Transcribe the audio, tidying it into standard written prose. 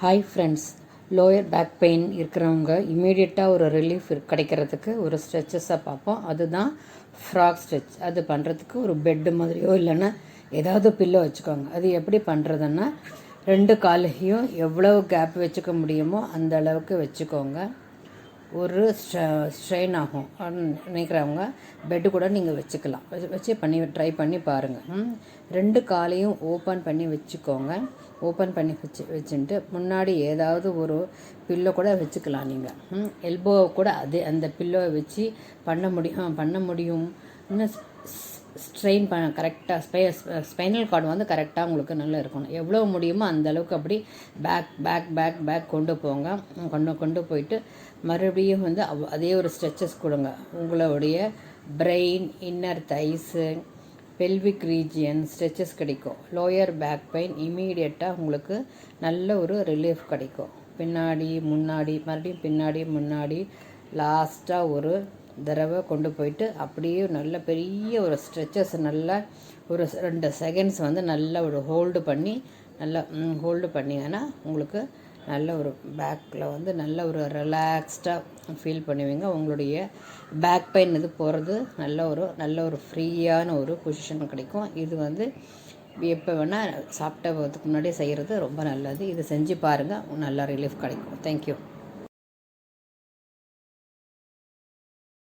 Hi friends, lower back pain இருக்கிறவங்க இமீடியட்டாக ஒரு ரிலீஃப் கிடைக்கிறதுக்கு ஒரு ஸ்ட்ரெச்சஸாக பார்ப்போம். அதுதான் ஃப்ராக் ஸ்ட்ரெச். அது பண்ணுறதுக்கு ஒரு பெட்டு மாதிரியோ இல்லைன்னா ஏதாவது பில்லோ வச்சுக்கோங்க. அது எப்படி பண்ணுறதுன்னா, 2 காலையும் எவ்வளோ கேப் வச்சுக்க முடியுமோ அந்த அளவுக்கு வச்சுக்கோங்க. ஒரு ஸ்ட்ரெயின் ஆகும் நினைக்கிறவங்க பெட்டு கூட நீங்கள் வச்சுக்கலாம். வச்சு ட்ரை பண்ணி பாருங்கள். 2 காலையும் ஓப்பன் பண்ணி வச்சுக்கோங்க. ஓப்பன் பண்ணி வச்சுட்டு முன்னாடி ஏதாவது ஒரு பில்லோ கூட வச்சுக்கலாம். நீங்கள் எல்போவை கூட அந்த பில்லோவை வச்சு பண்ண முடியும். இன்னும் ஸ்ட்ரெயின் கரெக்டாக ஸ்பைனல் கார்டு வந்து கரெக்டாக உங்களுக்கு நல்லா இருக்கணும். எவ்வளோ முடியுமோ அந்தளவுக்கு அப்படி பேக் கொண்டு போங்க. கொண்டு போயிட்டு மறுபடியும் வந்து அதே ஒரு ஸ்ட்ரெச்சஸ் கொடுங்க. உங்களுடைய brain, inner thighs, pelvic region stretches கிடைக்கும். லோயர் பேக் பெயின் இமீடியட்டாக உங்களுக்கு நல்ல ஒரு ரிலீஃப் கிடைக்கும். பின்னாடி முன்னாடி மறுபடியும் பின்னாடி முன்னாடி லாஸ்ட்டாக ஒரு தடவை கொண்டு போயிட்டு அப்படியே நல்ல பெரிய ஒரு ஸ்ட்ரெச்சஸ் நல்லா ஒரு 2 செகண்ட்ஸ் வந்து நல்லா ஒரு ஹோல்டு பண்ணிங்கன்னா உங்களுக்கு நல்ல ஒரு பேக்கில் வந்து நல்ல ஒரு ரிலாக்ஸ்டாக ஃபீல் பண்ணுவீங்க. உங்களுடைய பேக் பெயின் இது போகிறது நல்ல ஒரு ஃப்ரீயான ஒரு பொசிஷன் கிடைக்கும். இது வந்து எப்போ வேணால் சாப்பிட்டதுக்கு முன்னாடியே செய்கிறது ரொம்ப நல்லது. இது செஞ்சு பாருங்கள், நல்ல ரிலீஃப் கிடைக்கும். தேங்க்யூ.